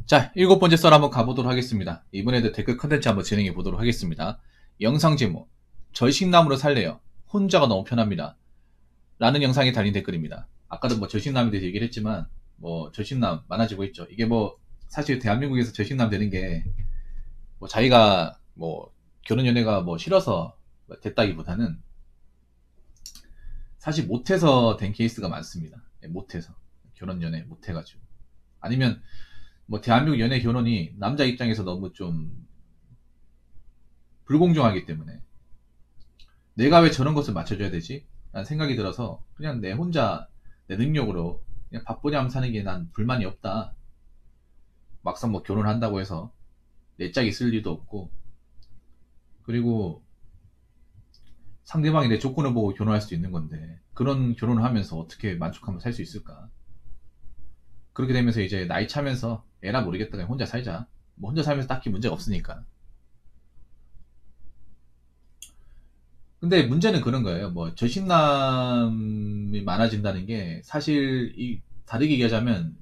자, 7번째 썰 한번 가보도록 하겠습니다. 이번에도 댓글 컨텐츠 한번 진행해 보도록 하겠습니다. 영상 제목, 절식남으로 살래요. 혼자가 너무 편합니다. 라는 영상에 달린 댓글입니다. 아까도 뭐 절식남에 대해서 얘기를 했지만, 뭐 절식남 많아지고 있죠. 이게 뭐 사실 대한민국에서 절식남 되는 게 뭐 자기가 뭐 결혼 연애가 뭐 싫어서 됐다기보다는 사실 못해서 된 케이스가 많습니다. 못해서. 결혼 연애 못해가지고. 아니면 뭐 대한민국 연애 결혼이 남자 입장에서 너무 좀 불공정하기 때문에 내가 왜 저런 것을 맞춰줘야 되지? 라는 생각이 들어서 그냥 내 혼자 내 능력으로 그냥 바쁘냐면 사는 게 난 불만이 없다. 막상 뭐 결혼한다고 해서 내 짝이 쓸 일도 없고, 그리고 상대방이 내 조건을 보고 결혼할 수도 있는 건데 그런 결혼을 하면서 어떻게 만족하며 살 수 있을까? 그렇게 되면서 이제 나이 차면서 에라 모르겠다 그냥 혼자 살자. 뭐 혼자 살면서 딱히 문제가 없으니까. 근데 문제는 그런 거예요. 뭐 절식남이 많아진다는 게 사실 다르게 얘기하자면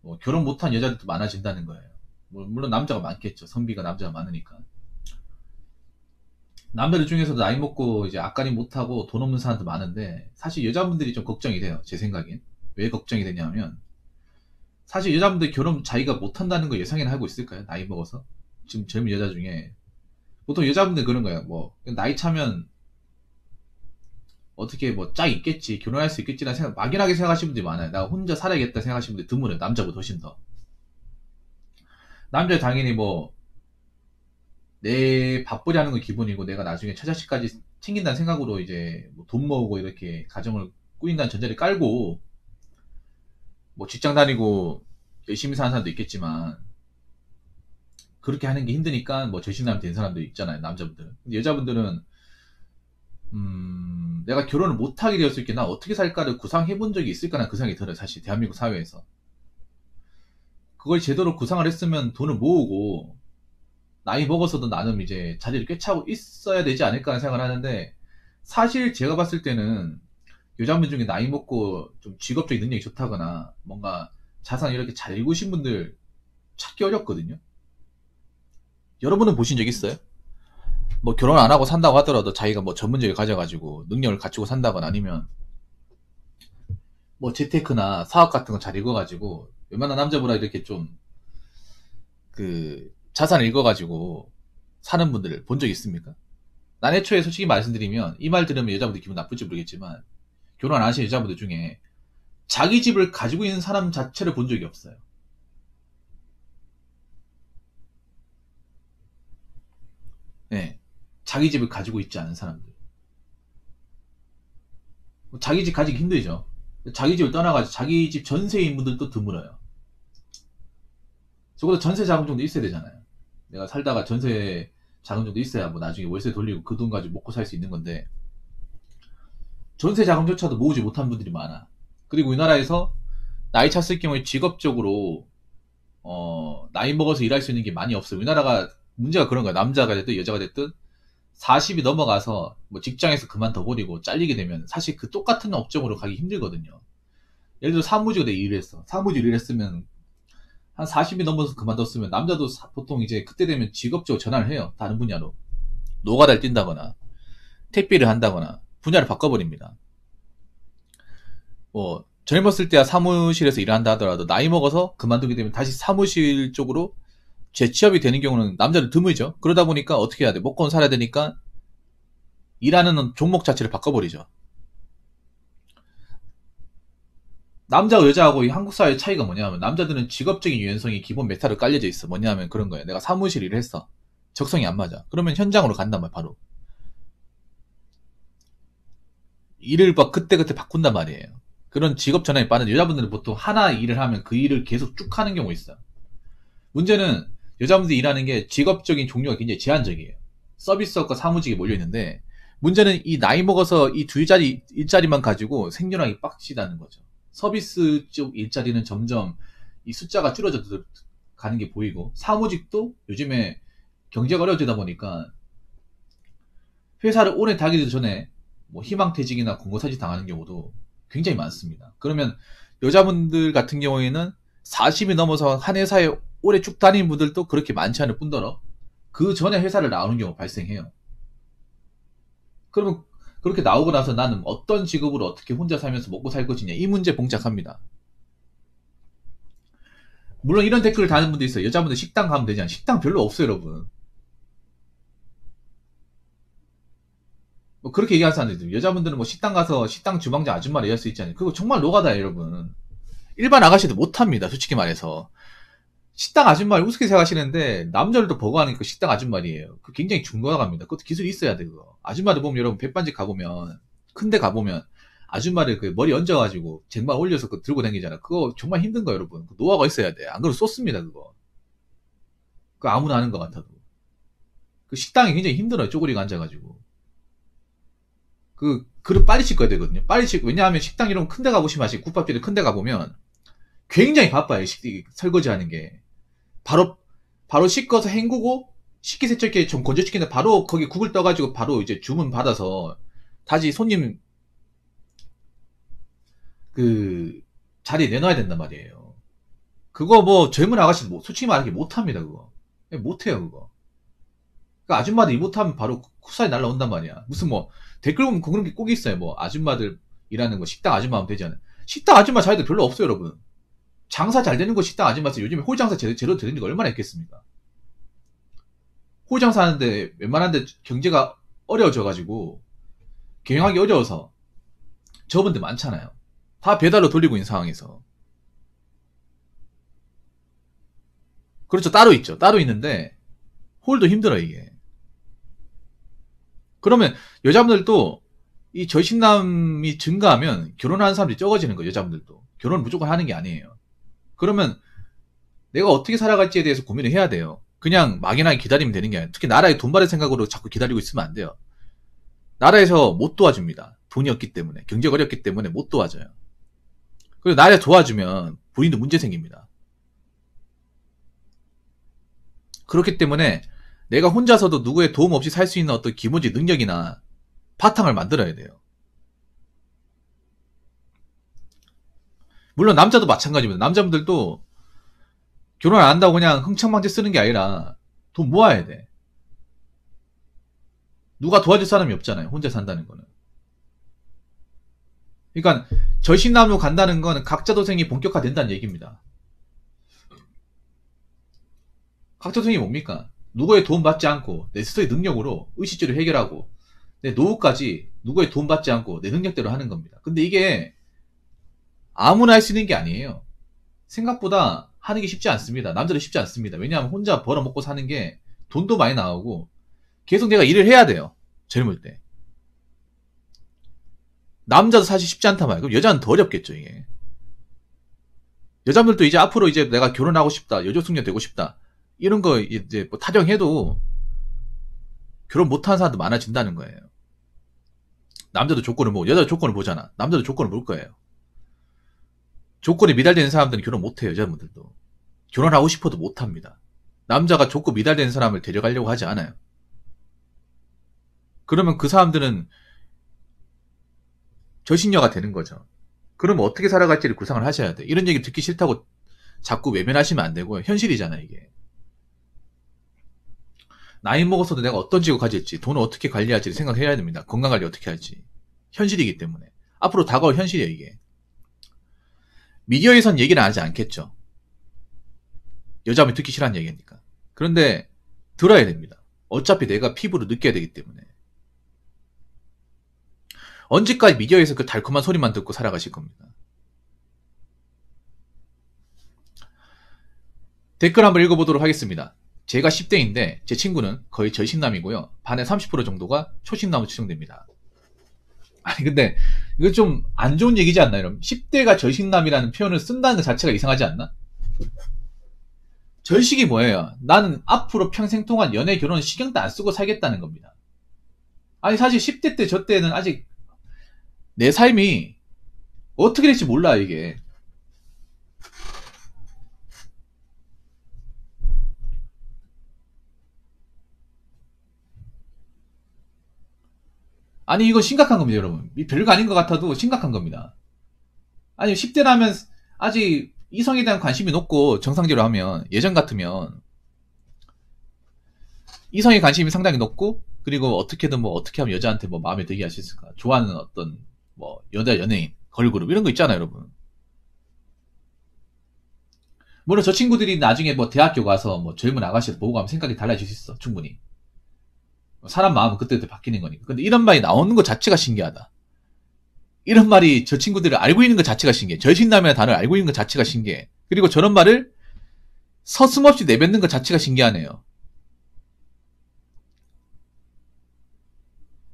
뭐 결혼 못한 여자들도 많아진다는 거예요. 물론 남자가 많겠죠. 성비가 남자가 많으니까. 남자들 중에서도 나이 먹고 이제 앞가림 못하고 돈 없는 사람도 많은데 사실 여자분들이 좀 걱정이 돼요. 제 생각엔. 왜 걱정이 되냐면 사실 여자분들 결혼 자기가 못한다는 거 예상이나 하고 있을까요? 나이 먹어서? 지금 젊은 여자 중에 보통 여자분들 그런 거예요. 뭐 나이 차면 어떻게 뭐 짝 있겠지, 결혼할 수 있겠지라는 생각, 막연하게 생각하시는 분들이 많아요. 나 혼자 살아야겠다 생각하시는 분들이 드물어요. 남자보다 훨씬 더. 남자 당연히 뭐 내 밥벌이 하는 건 기본이고 내가 나중에 처자식까지 챙긴다는 생각으로 이제 뭐돈 모으고 이렇게 가정을 꾸린다는 전제를 깔고 뭐 직장 다니고 열심히 사는 사람도 있겠지만 그렇게 하는 게 힘드니까 뭐 절식남이 된 사람도 있잖아요. 남자분들은. 근데 여자분들은 내가 결혼을 못하게 되었을 게 나 어떻게 살까를 구상해 본 적이 있을까나 그 생각이 들어요. 사실 대한민국 사회에서. 그걸 제대로 구상을 했으면 돈을 모으고 나이 먹어서도 나름 이제 자리를 꿰차고 있어야 되지 않을까 하는 생각을 하는데 사실 제가 봤을 때는 여자분 중에 나이 먹고 좀 직업적인 능력이 좋다거나 뭔가 자산을 이렇게 잘 읽으신 분들 찾기 어렵거든요. 여러분은 보신 적 있어요? 뭐 결혼 안 하고 산다고 하더라도 자기가 뭐 전문직을 가져가지고 능력을 갖추고 산다거나 아니면 뭐 재테크나 사업 같은 거 잘 읽어가지고 웬만한 남자보다 이렇게 좀 그 자산을 읽어가지고 사는 분들을 본 적 있습니까? 난 애초에 솔직히 말씀드리면 이 말 들으면 여자분들 기분 나쁠지 모르겠지만 결혼 안 하신 여자분들 중에 자기 집을 가지고 있는 사람 자체를 본 적이 없어요. 네. 자기 집을 가지고 있지 않은 사람들. 자기 집 가지기 힘들죠. 자기 집을 떠나가지고 자기 집 전세인 분들도 드물어요. 적어도 전세 자금 정도 있어야 되잖아요. 내가 살다가 전세 자금 정도 있어야 뭐 나중에 월세 돌리고 그 돈 가지고 먹고 살 수 있는 건데 전세 자금조차도 모으지 못한 분들이 많아. 그리고 우리나라에서 나이 찼을 경우에 직업적으로 나이 먹어서 일할 수 있는 게 많이 없어요. 우리나라가 문제가 그런 거야. 남자가 됐든 여자가 됐든 40이 넘어가서 뭐 직장에서 그만둬버리고 잘리게 되면 사실 그 똑같은 업종으로 가기 힘들거든요. 예를 들어 사무직으로 내가 일을 했어. 사무직으로 일했으면 한 40이 넘어서 그만뒀으면 남자도 보통 이제 그때 되면 직업적으로 전환을 해요. 다른 분야로. 노가다를 뛴다거나 택배를 한다거나 분야를 바꿔버립니다. 뭐 젊었을 때야 사무실에서 일한다 하더라도 나이 먹어서 그만두게 되면 다시 사무실 쪽으로 재취업이 되는 경우는 남자들 드물죠. 그러다 보니까 어떻게 해야 돼? 먹고 살아야 되니까 일하는 종목 자체를 바꿔버리죠. 남자와 여자하고 이 한국 사회의 차이가 뭐냐면 남자들은 직업적인 유연성이 기본 메타로 깔려져 있어. 뭐냐면 그런 거예요. 내가 사무실 일을 했어. 적성이 안 맞아. 그러면 현장으로 간단 말이야. 바로. 일을 막 그때그때 바꾼단 말이에요. 그런 직업 전환이 빠른 여자분들은 보통 하나 일을 하면 그 일을 계속 쭉 하는 경우 있어요. 문제는 여자분들이 일하는 게 직업적인 종류가 굉장히 제한적이에요. 서비스업과 사무직이 몰려있는데 문제는 이 나이 먹어서 이 두 일자리만 가지고 생존하기 빡치다는 거죠. 서비스 쪽 일자리는 점점 이 숫자가 줄어져 가는 게 보이고 사무직도 요즘에 경제가 어려워지다 보니까 회사를 오래 다니기 전에 뭐 희망퇴직이나 공고사직 당하는 경우도 굉장히 많습니다. 그러면 여자분들 같은 경우에는 40이 넘어서 한 회사에 오래 쭉 다니는 분들도 그렇게 많지 않을 뿐더러 그 전에 회사를 나오는 경우가 발생해요. 그러면 그렇게 나오고 나서 나는 어떤 직업으로 어떻게 혼자 살면서 먹고 살 것이냐, 이 문제 봉착합니다. 물론 이런 댓글을 다는 분도 있어요. 여자분들 식당 가면 되지 않아요? 식당 별로 없어요, 여러분. 뭐 그렇게 얘기하는 사람들이 있어요. 여자분들은 뭐 식당 가서 식당 주방장 아줌마를 일할 수 있잖아요. 그거 정말 노가다예요, 여러분. 일반 아가씨도 못합니다, 솔직히 말해서. 식당 아줌마를 우습게 생각하시는데 남자들도 버거하니까 식당 아줌마이에요. 그 굉장히 중노하갑니다. 그것도 기술이 있어야 돼, 그거. 아줌마들 보면 여러분 백반집 가보면, 큰데 가보면 아줌마들 그 머리 얹어가지고 쟁반 올려서 그거 들고 다니잖아. 그거 정말 힘든 거, 여러분. 그 노하우가 있어야 돼. 안 그러면 쏟습니다, 그거. 그거 아무나 하는 것 같아도. 그 식당이 굉장히 힘들어요, 쪼그리고 앉아가지고. 그 그릇 빨리 씻어야 되거든요. 빨리 씻고. 왜냐하면 식당 이런 큰데 가보시면 아시고, 국밥집에 큰데 가보면 굉장히 바빠요, 설거지 하는 게. 바로 씻어서 헹구고 식기세척기에 좀 건조시키는데 바로 거기 국을 떠가지고 바로 이제 주문 받아서 다시 손님 그 자리에 내놔야 된단 말이에요. 그거 뭐 젊은 아가씨들 뭐 솔직히 말하기 못합니다, 그거. 못해요, 그거. 그러니까 아줌마들이 못하면 바로 쿠사리 날라온단 말이야. 무슨 뭐 댓글 보면 그런 게 꼭 있어요. 뭐 아줌마들 일하는 거 식당 아줌마 하면 되지 않아요? 식당 아줌마 자리도 별로 없어요, 여러분. 장사 잘 되는 거 식당 아줌마들 요즘에 홀 장사 제대로 되는 게 얼마나 있겠습니까? 홀 장사 하는데 웬만한데 경제가 어려워져가지고 경영하기 어려워서 저분들 많잖아요. 다 배달로 돌리고 있는 상황에서. 그렇죠. 따로 있죠. 따로 있는데 홀도 힘들어 이게. 그러면 여자분들도 이 절신남이 증가하면 결혼하는 사람들이 적어지는 거예요. 여자분들도. 결혼을 무조건 하는 게 아니에요. 그러면 내가 어떻게 살아갈지에 대해서 고민을 해야 돼요. 그냥 막연하게 기다리면 되는 게 아니에요. 특히 나라에 돈 받을 생각으로 자꾸 기다리고 있으면 안 돼요. 나라에서 못 도와줍니다. 돈이 없기 때문에. 경제가 어렵기 때문에 못 도와줘요. 그리고 나라에 도와주면 본인도 문제 생깁니다. 그렇기 때문에 내가 혼자서도 누구의 도움 없이 살 수 있는 어떤 기본적 능력이나 바탕을 만들어야 돼요. 물론 남자도 마찬가지입니다. 남자분들도 결혼 안 한다고 그냥 흥청망청 쓰는 게 아니라 돈 모아야 돼. 누가 도와줄 사람이 없잖아요. 혼자 산다는 거는. 그러니까 절신남으로 간다는 건 각자 도생이 본격화된다는 얘기입니다. 각자 도생이 뭡니까? 누구의 도움 받지 않고 내 스스로의 능력으로 의식주를 해결하고 내 노후까지 누구의 도움 받지 않고 내 능력대로 하는 겁니다. 근데 이게 아무나 할 수 있는 게 아니에요. 생각보다 하는 게 쉽지 않습니다. 남자도 쉽지 않습니다. 왜냐하면 혼자 벌어먹고 사는 게 돈도 많이 나오고 계속 내가 일을 해야 돼요. 젊을 때. 남자도 사실 쉽지 않단 말이에요. 그럼 여자는 더 어렵겠죠, 이게. 여자분들도 이제 앞으로 이제 내가 결혼하고 싶다, 여조숙녀 되고 싶다, 이런 거 이제 뭐 타령해도 결혼 못하는 사람도 많아진다는 거예요. 남자도 조건을 보고, 여자도 조건을 보잖아. 남자도 조건을 볼 거예요. 조건이 미달되는 사람들은 결혼 못해요, 여자분들도. 결혼하고 싶어도 못합니다. 남자가 조건 미달되는 사람을 데려가려고 하지 않아요. 그러면 그 사람들은 저신녀가 되는 거죠. 그러면 어떻게 살아갈지를 구상을 하셔야 돼. 이런 얘기 듣기 싫다고 자꾸 외면하시면 안 되고요. 현실이잖아요, 이게. 나이 먹어서도 내가 어떤 직업 가질지, 돈을 어떻게 관리할지를 생각해야 됩니다. 건강관리 어떻게 할지. 현실이기 때문에. 앞으로 다가올 현실이에요, 이게. 미디어에선 얘기는 하지 않겠죠. 여자분이 듣기 싫어하는 얘기니까. 그런데 들어야 됩니다. 어차피 내가 피부로 느껴야 되기 때문에. 언제까지 미디어에서 그 달콤한 소리만 듣고 살아가실 겁니다. 댓글 한번 읽어보도록 하겠습니다. 제가 10대인데 제 친구는 거의 절신남이고요. 반의 30% 정도가 초신남으로 추정됩니다. 아니 근데 이거 좀 안 좋은 얘기지 않나요? 여러분? 10대가 절신남이라는 표현을 쓴다는 것 자체가 이상하지 않나? 절식이 뭐예요? 나는 앞으로 평생 동안 연애 결혼 신경도 안 쓰고 살겠다는 겁니다. 아니 사실 10대 때 저 때는 아직 내 삶이 어떻게 될지 몰라 이게. 아니 이거 심각한 겁니다 여러분. 별거 아닌 것 같아도 심각한 겁니다. 아니 10대라면 아직 이성에 대한 관심이 높고 정상적으로 하면 예전 같으면 이성에 관심이 상당히 높고 그리고 어떻게든 뭐 어떻게 하면 여자한테 뭐 마음에 들게 할 수 있을까 좋아하는 어떤 뭐 여자 연예인 걸그룹 이런 거 있잖아요 여러분. 물론 저 친구들이 나중에 뭐 대학교 가서 뭐 젊은 아가씨를 보고 가면 생각이 달라질 수 있어 충분히. 사람 마음은 그때그때 바뀌는 거니까. 근데 이런 말이 나오는 것 자체가 신기하다. 이런 말이 저 친구들을 알고 있는 것 자체가 신기해. 절신남이라는 단어를 알고 있는 것 자체가 신기해. 그리고 저런 말을 서슴없이 내뱉는 것 자체가 신기하네요.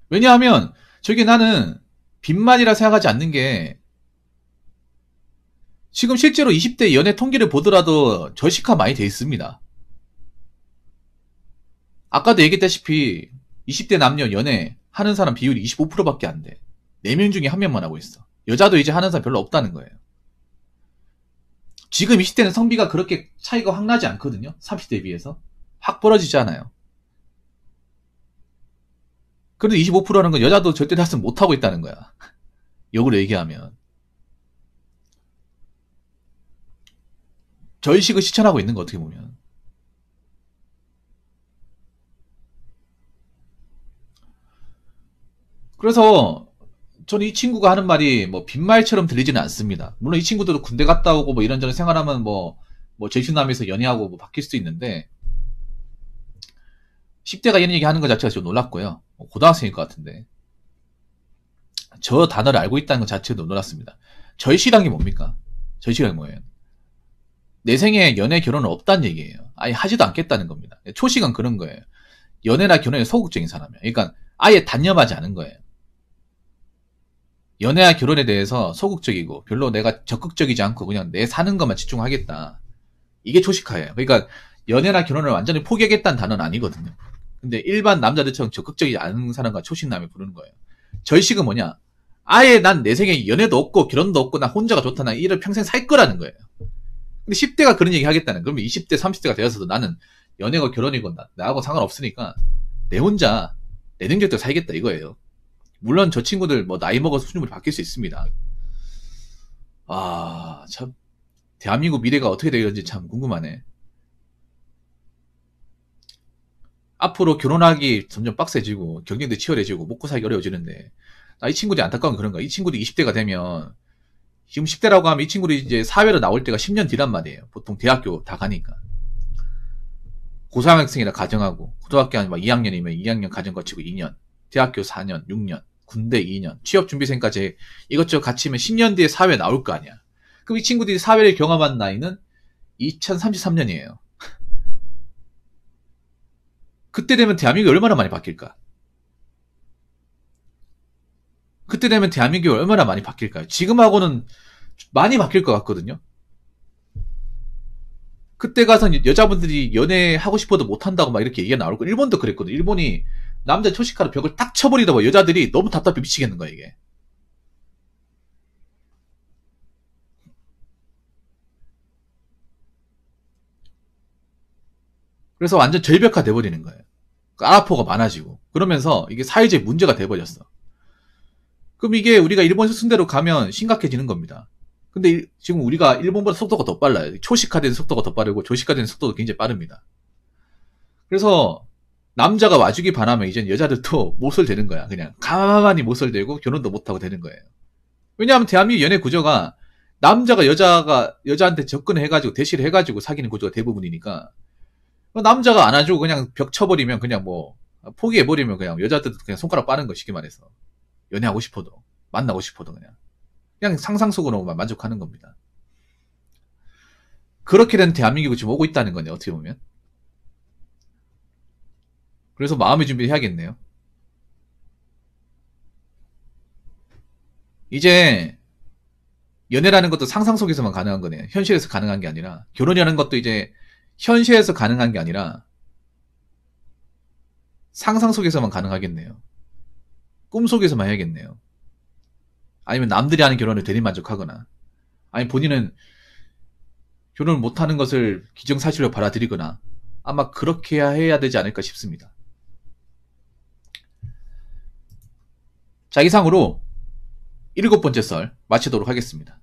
왜냐하면 저게 나는 빈말이라 생각하지 않는 게 지금 실제로 20대 연애 통계를 보더라도 저식화 많이 돼 있습니다. 아까도 얘기했다시피 20대 남녀 연애 하는 사람 비율이 25%밖에 안 돼. 4명 중에 1명만 하고 있어. 여자도 이제 하는 사람 별로 없다는 거예요. 지금 20대는 성비가 그렇게 차이가 확 나지 않거든요. 30대에 비해서. 확 벌어지지 않아요. 그래도 25%라는 건 여자도 절대 다스는 못하고 있다는 거야. 역으로 얘기하면. 저의식을 실천하고 있는 거 어떻게 보면. 그래서 저는 이 친구가 하는 말이 뭐 빈말처럼 들리지는 않습니다. 물론 이 친구들도 군대 갔다 오고 뭐 이런저런 생활하면 뭐 제주남에서 연애하고 뭐 바뀔 수도 있는데 10대가 이런 얘기 하는 것 자체가 좀 놀랐고요. 고등학생일 것 같은데 저 단어를 알고 있다는 것 자체도 놀랐습니다. 절실한 게 뭡니까? 절실한 게 뭐예요? 내 생에 연애 결혼은 없다는 얘기예요. 아예 하지도 않겠다는 겁니다. 초식은 그런 거예요. 연애나 결혼에 소극적인 사람이야. 그러니까 아예 단념하지 않은 거예요. 연애와 결혼에 대해서 소극적이고 별로 내가 적극적이지 않고 그냥 내 사는 것만 집중하겠다. 이게 초식화예요. 그러니까 연애나 결혼을 완전히 포기하겠다는 단어는 아니거든요. 근데 일반 남자들처럼 적극적이지 않은 사람과 초식남이 부르는 거예요. 절식은 뭐냐? 아예 난 내 생에 연애도 없고 결혼도 없고 나 혼자가 좋다. 나 이를 평생 살 거라는 거예요. 근데 10대가 그런 얘기 하겠다는. 그러면 20대, 30대가 되어서도 나는 연애고 결혼이고 나하고 상관없으니까 내 혼자 내 능력대로 살겠다 이거예요. 물론 저 친구들 뭐 나이 먹어서 수준으로 바뀔 수 있습니다. 아, 참 대한민국 미래가 어떻게 되는지 참 궁금하네. 앞으로 결혼하기 점점 빡세지고 경쟁도 치열해지고 먹고 살기 어려워지는데 이 친구들이 안타까운 게 그런 거야. 이 친구들이 20대가 되면 지금 10대라고 하면 이 친구들이 이제 사회로 나올 때가 10년 뒤란 말이에요. 보통 대학교 다 가니까. 고등학생이라 가정하고 고등학교 아니면 2학년이면 2학년 가정 거치고 2년, 대학교 4년, 6년, 군대 2년, 취업준비생까지 이것저것 같이면 10년 뒤에 사회에 나올 거 아니야. 그럼 이 친구들이 사회를 경험한 나이는 2033년이에요. 그때 되면 대한민국이 얼마나 많이 바뀔까? 그때 되면 대한민국이 얼마나 많이 바뀔까요? 지금하고는 많이 바뀔 것 같거든요. 그때 가서 여자분들이 연애하고 싶어도 못한다고 막 이렇게 얘기가 나올 거. 일본도 그랬거든. 일본이 남자 초식화로 벽을 딱 쳐버리다 봐. 여자들이 너무 답답해 미치겠는 거야 이게. 그래서 완전 절벽화 돼버리는 거예요. 아포가 많아지고 그러면서 이게 사회적 문제가 돼버렸어. 그럼 이게 우리가 일본 순대로 가면 심각해지는 겁니다. 근데 지금 우리가 일본보다 속도가 더 빨라요. 초식화된 속도가 더 빠르고 조식화된 속도도 굉장히 빠릅니다. 그래서 남자가 와주기 바라면 이젠 여자들도 모쏠되는 거야. 그냥 가만히 모쏠되고 결혼도 못하고 되는 거예요. 왜냐하면 대한민국 연애 구조가 남자가 여자한테 접근해가지고 대시를 해가지고 사귀는 구조가 대부분이니까 남자가 안아주고 그냥 벽 쳐버리면 그냥 뭐 포기해버리면 그냥 여자들도 그냥 손가락 빠는 거 쉽게 말해서 연애하고 싶어도 만나고 싶어도 그냥 상상 속으로만 만족하는 겁니다. 그렇게 된 대한민국이 지금 오고 있다는 거네 어떻게 보면. 그래서 마음의 준비를 해야겠네요. 이제 연애라는 것도 상상 속에서만 가능한 거네요. 현실에서 가능한 게 아니라 결혼이라는 것도 이제 현실에서 가능한 게 아니라 상상 속에서만 가능하겠네요. 꿈속에서만 해야겠네요. 아니면 남들이 하는 결혼을 대리만족하거나 아니면 본인은 결혼을 못하는 것을 기정사실로 받아들이거나 아마 그렇게 해야 되지 않을까 싶습니다. 자, 이상으로 7번째 썰 마치도록 하겠습니다.